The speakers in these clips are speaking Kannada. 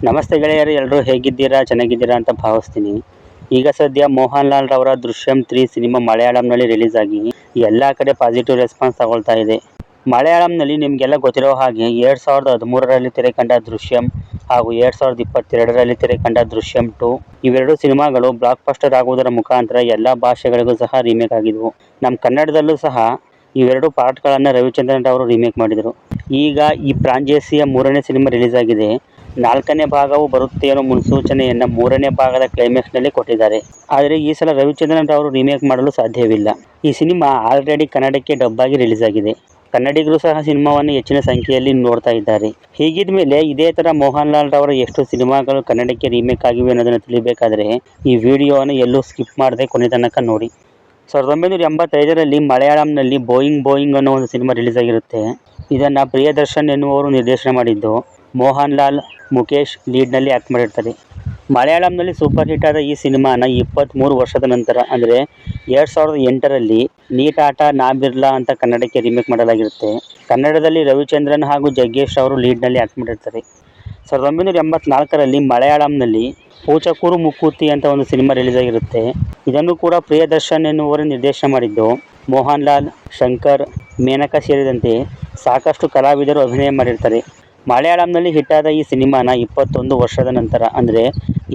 ನಮಸ್ತೆ ಗೆಳೆಯರು, ಎಲ್ಲರೂ ಹೇಗಿದ್ದೀರಾ? ಚೆನ್ನಾಗಿದ್ದೀರಾ ಅಂತ ಭಾವಿಸ್ತೀನಿ. ಈಗ ಸದ್ಯ ಮೋಹನ್ ಲಾಲ್ ರವರ ದೃಶ್ಯಂ 3 ಸಿನಿಮಾ ಮಲಯಾಳಂನಲ್ಲಿ ರಿಲೀಸ್ ಆಗಿ ಎಲ್ಲ ಕಡೆ ಪಾಸಿಟಿವ್ ರೆಸ್ಪಾನ್ಸ್ ತಗೊಳ್ತಾ ಇದೆ. ಮಲಯಾಳಂನಲ್ಲಿ ನಿಮಗೆಲ್ಲ ಗೊತ್ತಿರೋ ಹಾಗೆ 2013ರಲ್ಲಿ ತೆರೆ ಕಂಡ ದೃಶ್ಯಂ ಹಾಗೂ 2022ರಲ್ಲಿ ತೆರೆ ಕಂಡ ದೃಶ್ಯಂ 2 ಇವೆರಡು ಸಿನಿಮಾಗಳು ಬ್ಲಾಕ್ ಬಸ್ಟರ್ ಆಗುವುದರ ಮುಖಾಂತರ ಎಲ್ಲ ಭಾಷೆಗಳಿಗೂ ಸಹ ರೀಮೇಕ್ ಆಗಿದ್ವು. ನಮ್ಮ ಕನ್ನಡದಲ್ಲೂ ಸಹ ಇವೆರಡು ಪಾರ್ಟ್ಗಳನ್ನು ರವಿಚಂದ್ರನ್ ಅವರು ರೀಮೇಕ್ ಮಾಡಿದರು. ಈಗ ಈ ಫ್ರಾಂಚೈಸಿಯ 3ನೇ ಸಿನಿಮಾ ರಿಲೀಸ್ ಆಗಿದೆ. 4ನೇ ಭಾಗವು ಬರುತ್ತೆ ಅನ್ನೋ ಮುನ್ಸೂಚನೆಯನ್ನು 3ನೇ ಭಾಗದ ಕ್ಲೈಮ್ಯಾಕ್ಸ್ನಲ್ಲಿ ಕೊಟ್ಟಿದ್ದಾರೆ. ಆದರೆ ಈ ಸಲ ರವಿಚಂದ್ರನ್ ಅವರು ರೀಮೇಕ್ ಮಾಡಲು ಸಾಧ್ಯವಿಲ್ಲ. ಈ ಸಿನಿಮಾ ಆಲ್ರೆಡಿ ಕನ್ನಡಕ್ಕೆ ಡಬ್ ಆಗಿ ರಿಲೀಸ್ ಆಗಿದೆ. ಕನ್ನಡಿಗರು ಸಹ ಸಿನಿಮಾವನ್ನು ಹೆಚ್ಚಿನ ಸಂಖ್ಯೆಯಲ್ಲಿ ನೋಡ್ತಾ ಇದ್ದಾರೆ. ಹೀಗಿದ ಮೇಲೆ ಇದೇ ಥರ ಮೋಹನ್ ಲಾಲ್ ರವರ ಎಷ್ಟು ಸಿನಿಮಾಗಳು ಕನ್ನಡಕ್ಕೆ ರೀಮೇಕ್ ಆಗಿವೆ ಅನ್ನೋದನ್ನು ತಿಳಿಬೇಕಾದ್ರೆ ಈ ವಿಡಿಯೋವನ್ನು ಎಲ್ಲೂ ಸ್ಕಿಪ್ ಮಾಡದೆ ಕೊನೆ ತನಕ ನೋಡಿ. 1985ರಲ್ಲಿ ಮಲಯಾಳಂನಲ್ಲಿ ಬೋಯಿಂಗ್ ಬೋಯಿಂಗ್ ಅನ್ನೋ ಒಂದು ಸಿನಿಮಾ ರಿಲೀಸ್ ಆಗಿರುತ್ತೆ. ಇದನ್ನು ಪ್ರಿಯದರ್ಶನ್ ಎನ್ನುವವರು ನಿರ್ದೇಶನ ಮಾಡಿದ್ದು ಮೋಹನ್ ಲಾಲ್, ಮುಕೇಶ್ ಲೀಡ್ನಲ್ಲಿ ಆ್ಯಕ್ಟ್ ಮಾಡಿರ್ತಾರೆ. ಮಲಯಾಳಂನಲ್ಲಿ ಸೂಪರ್ ಹಿಟ್ ಆದ ಈ ಸಿನಿಮಾನ 23 ವರ್ಷದ ನಂತರ ಅಂದರೆ 2008ರಲ್ಲಿ ನೀಟ್ ಆಟ ನಾ ಬಿರ್ಲಾ ಅಂತ ಕನ್ನಡಕ್ಕೆ ರೀಮೇಕ್ ಮಾಡಲಾಗಿರುತ್ತೆ. ಕನ್ನಡದಲ್ಲಿ ರವಿಚಂದ್ರನ್ ಹಾಗೂ ಜಗ್ಗೇಶ್ ಅವರು ಲೀಡ್ನಲ್ಲಿ ಆ್ಯಕ್ಟ್ ಮಾಡಿರ್ತಾರೆ. 1984ರಲ್ಲಿ ಮಲಯಾಳಂನಲ್ಲಿ ಪೂಚಕೂರು ಮುಕ್ಕೂತಿ ಅಂತ ಒಂದು ಸಿನಿಮಾ ರಿಲೀಸ್ ಆಗಿರುತ್ತೆ. ಇದನ್ನು ಕೂಡ ಪ್ರಿಯದರ್ಶನ್ ಎನ್ನುವರು ನಿರ್ದೇಶನ ಮಾಡಿದ್ದು ಮೋಹನ್ ಲಾಲ್, ಶಂಕರ್, ಮೇನಕಾ ಸೇರಿದಂತೆ ಸಾಕಷ್ಟು ಕಲಾವಿದರು ಅಭಿನಯ ಮಾಡಿರ್ತಾರೆ. ಮಲಯಾಳಂನಲ್ಲಿ ಹಿಟ್ಟಾದ ಈ ಸಿನಿಮಾನ 21 ವರ್ಷದ ನಂತರ ಅಂದರೆ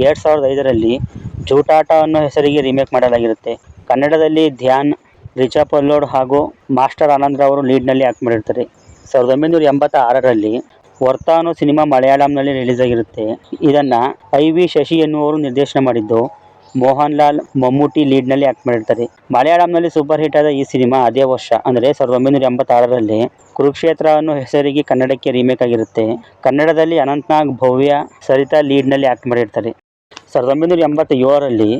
2005ರಲ್ಲಿ ಜೂಟಾಟ ಅನ್ನೋ ಹೆಸರಿಗೆ ರೀಮೇಕ್ ಮಾಡಲಾಗಿರುತ್ತೆ. ಕನ್ನಡದಲ್ಲಿ ಧ್ಯಾನ್, ರಿಚಾ ಪಲ್ಲೋಡ್ ಹಾಗೂ ಮಾಸ್ಟರ್ ಆನಂದ್ ಅವರು ಲೀಡ್ನಲ್ಲಿ ಆ್ಯಕ್ಟ್ ಮಾಡಿರ್ತಾರೆ. 1986ರಲ್ಲಿ ವರ್ತ ಅನ್ನೋ ಸಿನಿಮಾ ಮಲಯಾಳಂನಲ್ಲಿ ರಿಲೀಸ್ ಆಗಿರುತ್ತೆ. ಇದನ್ನು ಐ.ವಿ. ಶಶಿ ಎನ್ನುವರು ನಿರ್ದೇಶನ ಮಾಡಿದ್ದು ಮೋಹನ್ ಲಾಲ್, ಮಮ್ಮೂಟಿ ಲೀಡ್ನಲ್ಲಿ ಆ್ಯಕ್ಟ್ ಮಾಡಿರ್ತಾರೆ. ಮಲಯಾಳಂನಲ್ಲಿ ಸೂಪರ್ ಹಿಟ್ ಆದ ಈ ಸಿನಿಮಾ ಅದೇ ವರ್ಷ ಅಂದರೆ 1986ರಲ್ಲಿ ಕುರುಕ್ಷೇತ್ರ ಅನ್ನೋ ಹೆಸರಿಗೆ ಕನ್ನಡಕ್ಕೆ ರೀಮೇಕ್ ಆಗಿರುತ್ತೆ. ಕನ್ನಡದಲ್ಲಿ ಅನಂತ್ನಾಗ್, ಭವ್ಯ, ಸರಿತಾ ಲೀಡ್ನಲ್ಲಿ ಆ್ಯಕ್ಟ್ ಮಾಡಿರ್ತಾರೆ. 1987ರಲ್ಲಿ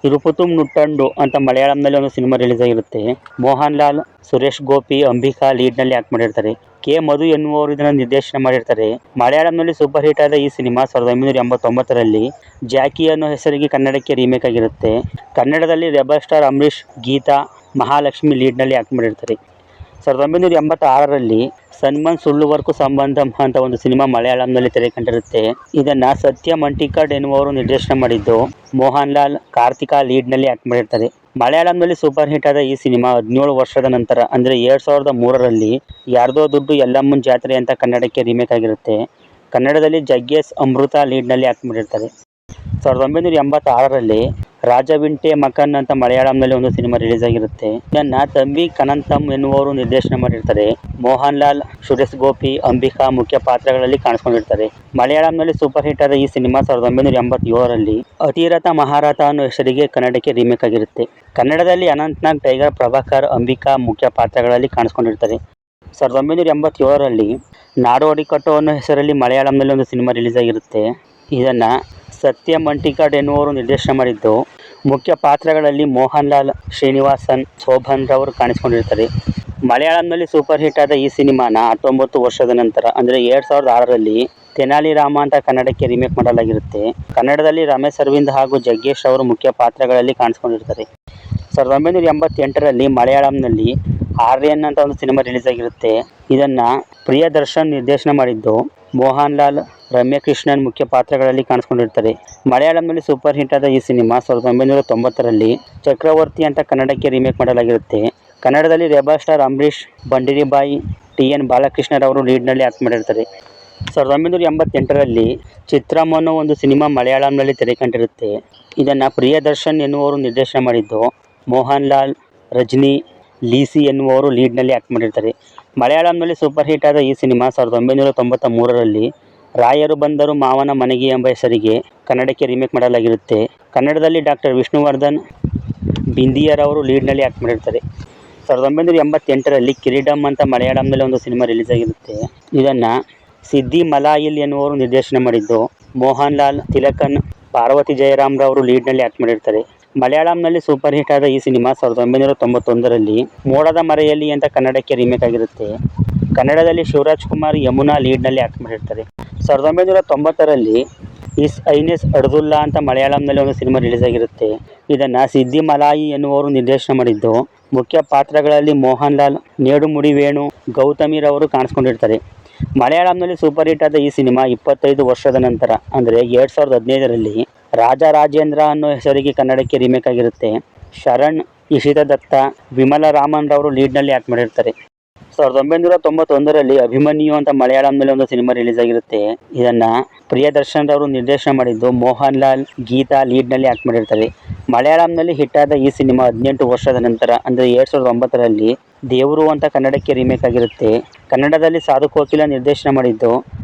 ತಿರುಪುತುಂ ನುಟ್ಟಂಡು ಅಂತ ಮಲಯಾಳಂನಲ್ಲಿ ಒಂದು ಸಿನಿಮಾ ರಿಲೀಸ್ ಆಗಿರುತ್ತೆ. ಮೋಹನ್ ಲಾಲ್, ಸುರೇಶ್ ಗೋಪಿ, ಅಂಬಿಕಾ ಲೀಡ್ನಲ್ಲಿ ಆ್ಯಕ್ಟ್ ಮಾಡಿರ್ತಾರೆ. ಕೆ. ಮಧು ಎನ್ನುವರು ಇದನ್ನು ನಿರ್ದೇಶನ ಮಾಡಿರ್ತಾರೆ. ಮಲಯಾಳಂನಲ್ಲಿ ಸೂಪರ್ ಹಿಟ್ ಆದ ಈ ಸಿನಿಮಾ 1989ರಲ್ಲಿ ಜಾಕಿ ಅನ್ನೋ ಹೆಸರಿಗೆ ಕನ್ನಡಕ್ಕೆ ರೀಮೇಕ್ ಆಗಿರುತ್ತೆ. ಕನ್ನಡದಲ್ಲಿ ರೆಬಲ್ ಸ್ಟಾರ್ ಅಂಬರೀಶ್, ಗೀತಾ, ಮಹಾಲಕ್ಷ್ಮಿ ಲೀಡ್ನಲ್ಲಿ ಆ್ಯಕ್ಟ್ ಮಾಡಿರ್ತಾರೆ. 1986ರಲ್ಲಿ ಸನ್ಮನ್ ಸುಳ್ಳುವರ್ಕು ಸಂಬಂಧಂ ಅಂತ ಒಂದು ಸಿನಿಮಾ ಮಲಯಾಳಂನಲ್ಲಿ ತೆರೆ ಕಂಡಿರುತ್ತೆ. ಇದನ್ನು ಸತ್ಯ ಮಂಟಿಕಾಡ್ ಎನ್ನುವರು ನಿರ್ದೇಶನ ಮಾಡಿದ್ದು ಮೋಹನ್ ಲಾಲ್, ಕಾರ್ತಿಕಾ ಲೀಡ್ನಲ್ಲಿ ಆ್ಯಕ್ಟ್ ಮಾಡಿರ್ತಾರೆ. ಮಲಯಾಳಂನಲ್ಲಿ ಸೂಪರ್ ಹಿಟ್ ಆದ ಈ ಸಿನಿಮಾ 17 ವರ್ಷದ ನಂತರ ಅಂದರೆ 2003ರಲ್ಲಿ ಯಾರ್ದೋ ದುಡ್ಡು ಎಲ್ಲಮ್ಮನ್ ಜಾತ್ರೆ ಅಂತ ಕನ್ನಡಕ್ಕೆ ರೀಮೇಕ್ ಆಗಿರುತ್ತೆ. ಕನ್ನಡದಲ್ಲಿ ಜಗ್ಗೇಶ್, ಅಮೃತ ಲೀಡ್ನಲ್ಲಿ ಆ್ಯಕ್ಟ್ ಮಾಡಿರ್ತಾರೆ. 1986ರಲ್ಲಿ ರಾಜವಿಂಟೆ ಮಕನ್ ಅಂತ ಮಲಯಾಳಂನಲ್ಲಿ ಒಂದು ಸಿನಿಮಾ ರಿಲೀಸ್ ಆಗಿರುತ್ತೆ. ಇದನ್ನು ತಂಬಿ ಕನಂತಮ್ ಎನ್ನುವರು ನಿರ್ದೇಶನ ಮಾಡಿರ್ತಾರೆ. ಮೋಹನ್ ಲಾಲ್, ಸುರೇಶ್ ಗೋಪಿ, ಅಂಬಿಕಾ ಮುಖ್ಯ ಪಾತ್ರಗಳಲ್ಲಿ ಕಾಣಿಸ್ಕೊಂಡಿರ್ತಾರೆ. ಮಲಯಾಳಂನಲ್ಲಿ ಸೂಪರ್ ಹಿಟ್ ಆದ ಈ ಸಿನಿಮಾ 1987ರಲ್ಲಿ ಅತಿರಥ ಮಹಾರಥ ಅನ್ನೋ ಹೆಸರಿಗೆ ಕನ್ನಡಕ್ಕೆ ರೀಮೇಕ್ ಆಗಿರುತ್ತೆ. ಕನ್ನಡದಲ್ಲಿ ಅನಂತ್ನಾಗ್, ಟೈಗರ್ ಪ್ರಭಾಕರ್, ಅಂಬಿಕಾ ಮುಖ್ಯ ಪಾತ್ರಗಳಲ್ಲಿ ಕಾಣಿಸ್ಕೊಂಡಿರ್ತಾರೆ. 1987ರಲ್ಲಿ ನಾಡೋಡಿ ಕಟ್ಟು ಅನ್ನೋ ಹೆಸರಲ್ಲಿ ಮಲಯಾಳಂನಲ್ಲಿ ಒಂದು ಸಿನಿಮಾ ರಿಲೀಸ್ ಆಗಿರುತ್ತೆ. ಇದನ್ನು ಸತ್ಯ ಮಂಟಿಕಾಡ್ ಎನ್ನುವರು ನಿರ್ದೇಶನ ಮಾಡಿದ್ದು ಮುಖ್ಯ ಪಾತ್ರಗಳಲ್ಲಿ ಮೋಹನ್ ಲಾಲ್, ಶ್ರೀನಿವಾಸನ್, ಶೋಭನ್ ರವರು ಕಾಣಿಸ್ಕೊಂಡಿರ್ತಾರೆ. ಮಲಯಾಳಂನಲ್ಲಿ ಸೂಪರ್ ಹಿಟ್ ಆದ ಈ ಸಿನಿಮಾನ 19 ವರ್ಷದ ನಂತರ ಅಂದರೆ 2006ರಲ್ಲಿ ತೆನಾಲಿ ರಾಮ ಅಂತ ಕನ್ನಡಕ್ಕೆ ರೀಮೇಕ್ ಮಾಡಲಾಗಿರುತ್ತೆ. ಕನ್ನಡದಲ್ಲಿ ರಮೇಶ್ ಅರವಿಂದ್ ಹಾಗೂ ಜಗ್ಗೇಶ್ ಅವರು ಮುಖ್ಯ ಪಾತ್ರಗಳಲ್ಲಿ ಕಾಣಿಸ್ಕೊಂಡಿರ್ತಾರೆ. 1988ರಲ್ಲಿ ಮಲಯಾಳಂನಲ್ಲಿ ಆರ್ಯನ್ ಅಂತ ಒಂದು ಸಿನಿಮಾ ರಿಲೀಸ್ ಆಗಿರುತ್ತೆ. ಇದನ್ನು ಪ್ರಿಯದರ್ಶನ್ ನಿರ್ದೇಶನ ಮಾಡಿದ್ದು ಮೋಹನ್ ಲಾಲ್, ರಮ್ಯ ಕೃಷ್ಣನ್ ಮುಖ್ಯ ಪಾತ್ರಗಳಲ್ಲಿ ಕಾಣಿಸ್ಕೊಂಡಿರ್ತಾರೆ. ಮಲಯಾಳಂನಲ್ಲಿ ಸೂಪರ್ ಹಿಟ್ ಆದ ಈ ಸಿನಿಮಾ 1990ರಲ್ಲಿ ಚಕ್ರವರ್ತಿ ಅಂತ ಕನ್ನಡಕ್ಕೆ ರೀಮೇಕ್ ಮಾಡಲಾಗಿರುತ್ತೆ. ಕನ್ನಡದಲ್ಲಿ ರೆಬಲ್ ಸ್ಟಾರ್ ಅಂಬರೀಶ್, ಬಂಡಿರಿ ಬಾಯಿ, ಟಿ.ಎನ್. ಬಾಲಕೃಷ್ಣರವರು ಲೀಡ್ನಲ್ಲಿ ಆ್ಯಕ್ಟ್ ಮಾಡಿರ್ತಾರೆ. 1988ರಲ್ಲಿ ಚಿತ್ರಂ ಅನ್ನೋ ಒಂದು ಸಿನಿಮಾ ಮಲಯಾಳಂನಲ್ಲಿ ತೆರೆ ಕಂಡಿರುತ್ತೆ. ಇದನ್ನು ಪ್ರಿಯದರ್ಶನ್ ಎನ್ನುವರು ನಿರ್ದೇಶನ ಮಾಡಿದ್ದು ಮೋಹನ್ ಲಾಲ್, ರಜನಿ, ಲೀಸಿ ಎನ್ನುವರು ಲೀಡ್ನಲ್ಲಿ ಆ್ಯಕ್ಟ್ ಮಾಡಿರ್ತಾರೆ. ಮಲಯಾಳಂನಲ್ಲಿ ಸೂಪರ್ ಹಿಟ್ ಆದ ಈ ಸಿನಿಮಾ 1993ರಲ್ಲಿ ರಾಯರು ಬಂದರು ಮಾವನ ಮನೆಗೆ ಎಂಬ ಹೆಸರಿಗೆ ಕನ್ನಡಕ್ಕೆ ರೀಮೇಕ್ ಮಾಡಲಾಗಿರುತ್ತೆ. ಕನ್ನಡದಲ್ಲಿ ಡಾಕ್ಟರ್ ವಿಷ್ಣುವರ್ಧನ್, ಬಿಂದಿಯರವರು ಲೀಡ್ನಲ್ಲಿ ಆ್ಯಕ್ಟ್ ಮಾಡಿರ್ತಾರೆ. 1988ರಲ್ಲಿ ಕಿರೀಡಂ ಅಂತ ಮಲಯಾಳಂನಲ್ಲಿ ಒಂದು ಸಿನಿಮಾ ರಿಲೀಸ್ ಆಗಿರುತ್ತೆ. ಇದನ್ನು ಸಿದ್ದಿ ಮಲಾಯಿಲ್ ಎನ್ನುವರು ನಿರ್ದೇಶನ ಮಾಡಿದ್ದು ಮೋಹನ್ ಲಾಲ್, ತಿಲಕನ್, ಪಾರ್ವತಿ ಜಯರಾಮ್ ರವರು ಲೀಡ್ನಲ್ಲಿ ಆ್ಯಕ್ಟ್ ಮಾಡಿರ್ತಾರೆ. ಮಲಯಾಳಂನಲ್ಲಿ ಸೂಪರ್ ಹಿಟ್ ಆದ ಈ ಸಿನಿಮಾ 1991ರಲ್ಲಿ ಮೋಡದ ಮರೆಯಲ್ಲಿ ಅಂತ ಕನ್ನಡಕ್ಕೆ ರೀಮೇಕ್ ಆಗಿರುತ್ತೆ. ಕನ್ನಡದಲ್ಲಿ ಶಿವರಾಜ್ ಕುಮಾರ್, ಯಮುನಾ ಲೀಡ್ನಲ್ಲಿ ಆ್ಯಕ್ಟ್ ಮಾಡಿರ್ತಾರೆ. 1990ರಲ್ಲಿ ಇಸ್ ಐನೆಸ್ ಅಡ್ದುಲ್ಲಾ ಅಂತ ಮಲಯಾಳಂನಲ್ಲಿ ಒಂದು ಸಿನಿಮಾ ರಿಲೀಸ್ ಆಗಿರುತ್ತೆ. ಇದನ್ನು ಸಿದ್ದಿ ಮಲಾಯಿ ಎನ್ನುವರು ನಿರ್ದೇಶನ ಮಾಡಿದ್ದು ಮುಖ್ಯ ಪಾತ್ರಗಳಲ್ಲಿ ಮೋಹನ್ ಲಾಲ್, ನೇಡುಮುಡಿ ವೇಣು, ಗೌತಮಿ ರವರು ಕಾಣಿಸ್ಕೊಂಡಿರ್ತಾರೆ. ಮಲಯಾಳಂನಲ್ಲಿ ಸೂಪರ್ ಹಿಟ್ ಆದ ಈ ಸಿನಿಮಾ 25 ವರ್ಷದ ನಂತರ ಅಂದರೆ 2015ರಲ್ಲಿ ರಾಜ ರಾಜೇಂದ್ರ ಅನ್ನೋ ಹೆಸರಿಗೆ ಕನ್ನಡಕ್ಕೆ ರೀಮೇಕ್ ಆಗಿರುತ್ತೆ. ಶರಣ್, ಇಶಿತಾ ದತ್ತ, ವಿಮಲಾ ರಾಮನ್ ರವರು ಲೀಡ್ನಲ್ಲಿ ಆ್ಯಕ್ಟ್ ಮಾಡಿರ್ತಾರೆ. 1991ರಲ್ಲಿ ಅಭಿಮನ್ಯು ಅಂತ ಮಲಯಾಳಂನಲ್ಲಿ ಒಂದು ಸಿನಿಮಾ ರಿಲೀಸ್ ಆಗಿರುತ್ತೆ. ಇದನ್ನ ಪ್ರಿಯದರ್ಶನ್ ರವರು ನಿರ್ದೇಶನ ಮಾಡಿದ್ದು, ಮೋಹನ್ ಲಾಲ್, ಗೀತಾ ಲೀಡ್ನಲ್ಲಿ ಆ್ಯಕ್ಟ್ ಮಾಡಿರ್ತಾರೆ. ಮಲಯಾಳಂನಲ್ಲಿ ಹಿಟ್ಟಾದ ಈ ಸಿನಿಮಾ 18 ವರ್ಷದ ನಂತರ ಅಂದರೆ 2009ರಲ್ಲಿ ದೇವರು ಅಂತ ಕನ್ನಡಕ್ಕೆ ರೀಮೇಕ್ ಆಗಿರುತ್ತೆ. ಕನ್ನಡದಲ್ಲಿ ಸಾಧು ಕೋಕಿಲ ನಿರ್ದೇಶನ ಮಾಡಿದ್ದು,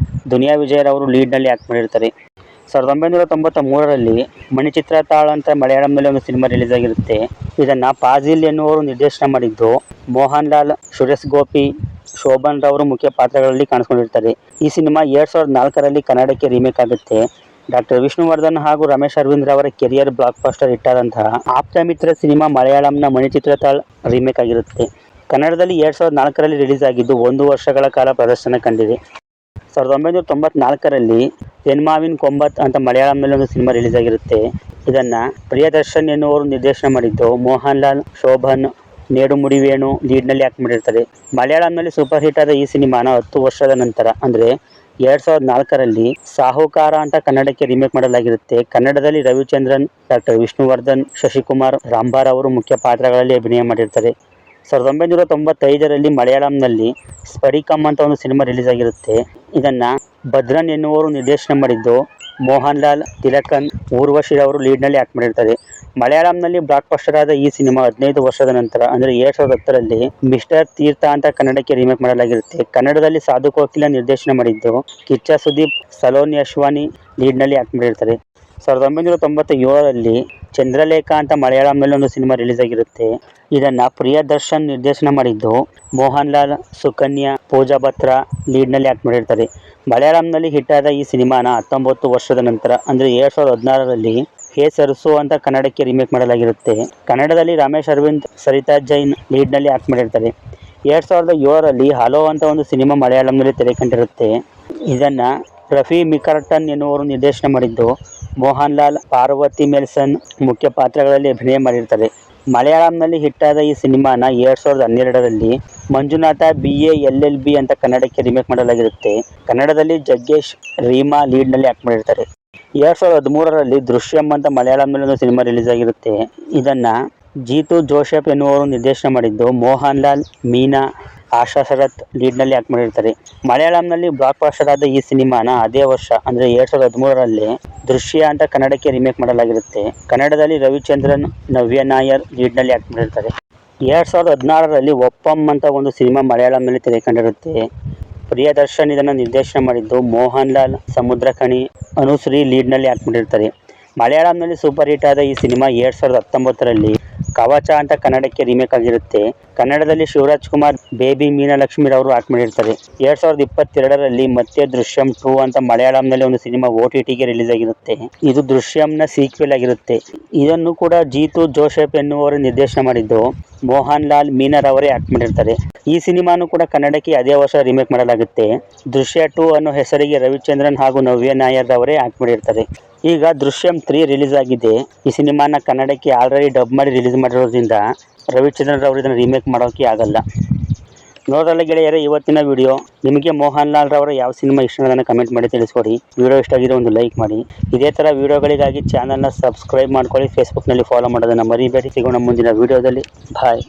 ದುನಿಯಾ ವಿಜಯ್ ರವರು ಲೀಡ್ನಲ್ಲಿ ಆ್ಯಕ್ಟ್ ಮಾಡಿರ್ತಾರೆ. 1993ರಲ್ಲಿ ಮಣಿಚಿತ್ರತಾಳ್ ಅಂತ ಮಲಯಾಳಂನಲ್ಲಿ ಒಂದು ಸಿನಿಮಾ ರಿಲೀಸ್ ಆಗಿರುತ್ತೆ. ಇದನ್ನು ಫಾಜಿಲ್ ಎನ್ನುವರು ನಿರ್ದೇಶನ ಮಾಡಿದ್ದು, ಮೋಹನ್ ಲಾಲ್, ಸುರೇಶ್ ಗೋಪಿ, ಶೋಭನ್ ರವರು ಮುಖ್ಯ ಪಾತ್ರಗಳಲ್ಲಿ ಕಾಣಿಸ್ಕೊಂಡಿರ್ತಾರೆ. ಈ ಸಿನಿಮಾ 2004ರಲ್ಲಿ ಕನ್ನಡಕ್ಕೆ ರೀಮೇಕ್ ಆಗುತ್ತೆ. ಡಾಕ್ಟರ್ ವಿಷ್ಣುವರ್ಧನ್ ಹಾಗೂ ರಮೇಶ್ ಅರವಿಂದ್ ರವರ ಕೆರಿಯರ್ ಬ್ಲಾಕ್ ಬಸ್ಟರ್ ಇಟ್ಟಾದಂತಹ ಆಪ್ತಮಿತ್ರ ಸಿನಿಮಾ ಮಲಯಾಳಂನ ಮಣಿಚಿತ್ರತಾಳ್ ರೀಮೇಕ್ ಆಗಿರುತ್ತೆ. ಕನ್ನಡದಲ್ಲಿ 2004ರಲ್ಲಿ ರಿಲೀಸ್ ಆಗಿದ್ದು 1 ವರ್ಷಗಳ ಕಾಲ ಪ್ರದರ್ಶನ ಕಂಡಿದೆ. 1994ರಲ್ಲಿ ತೆನ್ಮಾವಿನ್ ಕೊಂಬತ್ ಅಂತ ಮಲಯಾಳಂನಲ್ಲಿ ಒಂದು ಸಿನಿಮಾ ರಿಲೀಸ್ ಆಗಿರುತ್ತೆ. ಇದನ್ನು ಪ್ರಿಯದರ್ಶನ್ ಎನ್ನುವರು ನಿರ್ದೇಶನ ಮಾಡಿದ್ದು, ಮೋಹನ್ ಲಾಲ್, ಶೋಭನ್, ನೇಡುಮುಡಿ ವೇಣು ಲೀಡ್ನಲ್ಲಿ ಆ್ಯಕ್ಟ್ ಮಾಡಿರ್ತಾರೆ. ಮಲಯಾಳಂನಲ್ಲಿ ಸೂಪರ್ ಹಿಟ್ ಆದ ಈ ಸಿನಿಮಾನ 10 ವರ್ಷದ ನಂತರ ಅಂದರೆ 2004ರಲ್ಲಿ ಸಾಹುಕಾರ ಅಂತ ಕನ್ನಡಕ್ಕೆ ರೀಮೇಕ್ ಮಾಡಲಾಗಿರುತ್ತೆ. ಕನ್ನಡದಲ್ಲಿ ರವಿಚಂದ್ರನ್, ಡಾಕ್ಟರ್ ವಿಷ್ಣುವರ್ಧನ್, ಶಶಿಕುಮಾರ್, ರಾಂಬಾರ್ ಅವರು ಮುಖ್ಯ ಪಾತ್ರಗಳಲ್ಲಿ ಅಭಿನಯ ಮಾಡಿರ್ತಾರೆ. 1995ರಲ್ಲಿ ಮಲಯಾಳಂನಲ್ಲಿ ಸ್ಫಟಿಕಂ ಅಂತ ಒಂದು ಸಿನಿಮಾ ರಿಲೀಸ್ ಆಗಿರುತ್ತೆ. ಇದನ್ನು ಭದ್ರನ್ ಎನ್ನುವರು ನಿರ್ದೇಶನ ಮಾಡಿದ್ದು, ಮೋಹನ್ ಲಾಲ್, ತಿಲಕನ್, ಊರ್ವಶಿ ಅವರು ಲೀಡ್ನಲ್ಲಿ ಆ್ಯಕ್ಟ್ ಮಾಡಿರ್ತಾರೆ. ಮಲಯಾಳಂನಲ್ಲಿ ಬ್ಲಾಕ್ ಬಸ್ಟರ್ ಆದ ಈ ಸಿನಿಮಾ 15 ವರ್ಷದ ನಂತರ ಅಂದರೆ 2010ರಲ್ಲಿ ಮಿಸ್ಟರ್ ತೀರ್ಥ ಅಂತ ಕನ್ನಡಕ್ಕೆ ರೀಮೇಕ್ ಮಾಡಲಾಗಿರುತ್ತೆ. ಕನ್ನಡದಲ್ಲಿ ಸಾಧು ಕೋಕಿಲ ನಿರ್ದೇಶನ ಮಾಡಿದ್ದು, ಕಿಚ್ಚ ಸುದೀಪ್, ಸಲೋನಿ ಅಶ್ವಾನಿ ಲೀಡ್ನಲ್ಲಿ ಆ್ಯಕ್ಟ್ ಮಾಡಿರ್ತಾರೆ. 1997ರಲ್ಲಿ ಚಂದ್ರಲೇಖ ಅಂತ ಮಲಯಾಳಂನಲ್ಲಿ ಒಂದು ಸಿನಿಮಾ ರಿಲೀಸ್ ಆಗಿರುತ್ತೆ. ಇದನ್ನು ಪ್ರಿಯದರ್ಶನ್ ನಿರ್ದೇಶನ ಮಾಡಿದ್ದು, ಮೋಹನ್ ಲಾಲ್, ಸುಕನ್ಯಾ, ಪೂಜಾ ಬತ್ರಾ ಲೀಡ್ನಲ್ಲಿ ಆ್ಯಕ್ಟ್ ಮಾಡಿರ್ತಾರೆ. ಮಲಯಾಳಂನಲ್ಲಿ ಹಿಟ್ಟಾದ ಈ ಸಿನಿಮಾನ 19 ವರ್ಷದ ನಂತರ ಅಂದರೆ 2016ರಲ್ಲಿ ಹೇ ಸರಸು ಅಂತ ಕನ್ನಡಕ್ಕೆ ರೀಮೇಕ್ ಮಾಡಲಾಗಿರುತ್ತೆ. ಕನ್ನಡದಲ್ಲಿ ರಮೇಶ್ ಅರವಿಂದ್, ಸರಿತಾ ಜೈನ್ ಲೀಡ್ನಲ್ಲಿ ಆ್ಯಕ್ಟ್ ಮಾಡಿರ್ತಾರೆ. 2007ರಲ್ಲಿ ಹಲೋ ಅಂತ ಒಂದು ಸಿನಿಮಾ ಮಲಯಾಳಂನಲ್ಲಿ ತೆರೆ ಕಂಡಿರುತ್ತೆ. ಇದನ್ನು ರಫಿ ಮಿಕರ್ಟನ್ ಎನ್ನುವರು ನಿರ್ದೇಶನ ಮಾಡಿದ್ದು, ಮೋಹನ್ ಲಾಲ್, ಪಾರ್ವತಿ ಮೆಲ್ಸನ್ ಮುಖ್ಯ ಪಾತ್ರಗಳಲ್ಲಿ ಅಭಿನಯ ಮಾಡಿರ್ತಾರೆ. ಮಲಯಾಳಂನಲ್ಲಿ ಹಿಟ್ಟಾದ ಈ ಸಿನಿಮಾನ 2012ರಲ್ಲಿ ಮಂಜುನಾಥ BA LLB ಅಂತ ಕನ್ನಡಕ್ಕೆ ರೀಮೇಕ್ ಮಾಡಲಾಗಿರುತ್ತೆ. ಕನ್ನಡದಲ್ಲಿ ಜಗ್ಗೇಶ್, ರೀಮಾ ಲೀಡ್ನಲ್ಲಿ ಆ್ಯಕ್ಟ್ ಮಾಡಿರ್ತಾರೆ. 2013ರಲ್ಲಿ ದೃಶ್ಯಂ ಅಂತ ಮಲಯಾಳಂನಲ್ಲಿ ಒಂದು ಸಿನಿಮಾ ರಿಲೀಸ್ ಆಗಿರುತ್ತೆ. ಇದನ್ನು ಜೀತು ಜೋಸೆಫ್ ಎನ್ನುವರು ನಿರ್ದೇಶನ ಮಾಡಿದ್ದು, ಮೋಹನ್ ಲಾಲ್, ಮೀನಾ, ಆಶಾ ಶರತ್ ಲೀಡ್ನಲ್ಲಿ ಆ್ಯಕ್ಟ್ ಮಾಡಿರ್ತಾರೆ. ಮಲಯಾಳಂನಲ್ಲಿ ಬ್ಲಾಕ್ ಬಸ್ಟರ್ ಆದ ಈ ಸಿನಿಮಾನ ಅದೇ ವರ್ಷ ಅಂದರೆ 2013ರಲ್ಲಿ ದೃಶ್ಯ ಅಂತ ಕನ್ನಡಕ್ಕೆ ರೀಮೇಕ್ ಮಾಡಲಾಗಿರುತ್ತೆ. ಕನ್ನಡದಲ್ಲಿ ರವಿಚಂದ್ರನ್, ನವ್ಯ ನಾಯರ್ ಲೀಡ್ನಲ್ಲಿ ಆ್ಯಕ್ಟ್ ಮಾಡಿರ್ತಾರೆ. 2016ರಲ್ಲಿ ಒಪ್ಪಂ ಅಂತ ಒಂದು ಸಿನಿಮಾ ಮಲಯಾಳಂನಲ್ಲಿ ತೆರೆ ಕಂಡಿರುತ್ತೆ. ಪ್ರಿಯದರ್ಶನ್ ಇದನ್ನು ನಿರ್ದೇಶನ ಮಾಡಿದ್ದು, ಮೋಹನ್ ಲಾಲ್, ಸಮುದ್ರಖಣಿ, ಅನುಶ್ರೀ ಲೀಡ್ನಲ್ಲಿ ಆ್ಯಕ್ಟ್ ಮಾಡಿರ್ತಾರೆ. ಮಲಯಾಳಂನಲ್ಲಿ ಸೂಪರ್ ಹಿಟ್ ಆದ ಈ ಸಿನಿಮಾ 2019ರಲ್ಲಿ ಕವಚ ಅಂತ ಕನ್ನಡಕ್ಕೆ ರೀಮೇಕ್ ಆಗಿರುತ್ತೆ. ಕನ್ನಡದಲ್ಲಿ ಶಿವರಾಜ್ ಕುಮಾರ್, ಬೇಬಿ ಮೀನಾಲಕ್ಷ್ಮಿ ರವರು ಆ್ಯಕ್ಟ್ ಮಾಡಿರ್ತಾರೆ. 2022ರಲ್ಲಿ ಮತ್ತೆ ದೃಶ್ಯಂ 2 ಅಂತ ಮಲಯಾಳಂನಲ್ಲಿ ಒಂದು ಸಿನಿಮಾ OTTಗೆ ರಿಲೀಸ್ ಆಗಿರುತ್ತೆ. ಇದು ದೃಶ್ಯಂನ ಸೀಕ್ವೆಲ್ ಆಗಿರುತ್ತೆ. ಇದನ್ನು ಕೂಡ ಜೀತು ಜೋಸೆಫ್ ಎನ್ನುವರು ನಿರ್ದೇಶನ ಮಾಡಿದ್ದು, ಮೋಹನ್ ಲಾಲ್, ಮೀನಾ ರವರೇ ಆ್ಯಕ್ಟ್ ಮಾಡಿರ್ತಾರೆ. ಈ ಸಿನಿಮಾನು ಕೂಡ ಕನ್ನಡಕ್ಕೆ ಅದೇ ವರ್ಷ ರೀಮೇಕ್ ಮಾಡಲಾಗುತ್ತೆ. ದೃಶ್ಯ 2 ಅನ್ನೋ ಹೆಸರಿಗೆ ರವಿಚಂದ್ರನ್ ಹಾಗೂ ನವ್ಯ ನಾಯರ್ ರವರೇ ಆ್ಯಕ್ಟ್ ಮಾಡಿರ್ತಾರೆ. ಈಗ ದೃಶ್ಯಂ 3 ರಿಲೀಸ್ ಆಗಿದೆ. ಈ ಸಿನಿಮಾನ ಕನ್ನಡಕ್ಕೆ ಆಲ್ರೆಡಿ ಡಬ್ ಮಾಡಿ ರಿಲೀಸ್ ಮಾಡಿರೋದ್ರಿಂದ ರವಿಚಂದ್ರನ್ ರವರು ಇದನ್ನು ರೀಮೇಕ್ ಮಾಡೋಕ್ಕೆ ಆಗಲ್ಲ. ನೋಡೋಲ್ಲ ಗೆಳೆಯರೇ ಇವತ್ತಿನ ವಿಡಿಯೋ. ನಿಮಗೆ ಮೋಹನ್ ಲಾಲ್ ರವರ ಯಾವ ಸಿನಿಮಾ ಇಷ್ಟ ಅನ್ನೋದನ್ನು ಕಮೆಂಟ್ ಮಾಡಿ ತಿಳಿಸ್ಕೊಡಿ. ವಿಡಿಯೋ ಇಷ್ಟ ಆಗಿರೋ ಒಂದು ಲೈಕ್ ಮಾಡಿ. ಇದೇ ಥರ ವಿಡಿಯೋಗಳಿಗಾಗಿ ಚಾನಲ್ನ ಸಬ್ಸ್ಕ್ರೈಬ್ ಮಾಡ್ಕೊಳ್ಳಿ. ಫೇಸ್ಬುಕ್ನಲ್ಲಿ ಫಾಲೋ ಮಾಡೋದನ್ನು ಮರಿಬೇಡಿ. ಸಿಗೋಣ ಮುಂದಿನ ವಿಡಿಯೋದಲ್ಲಿ. ಬಾಯ್.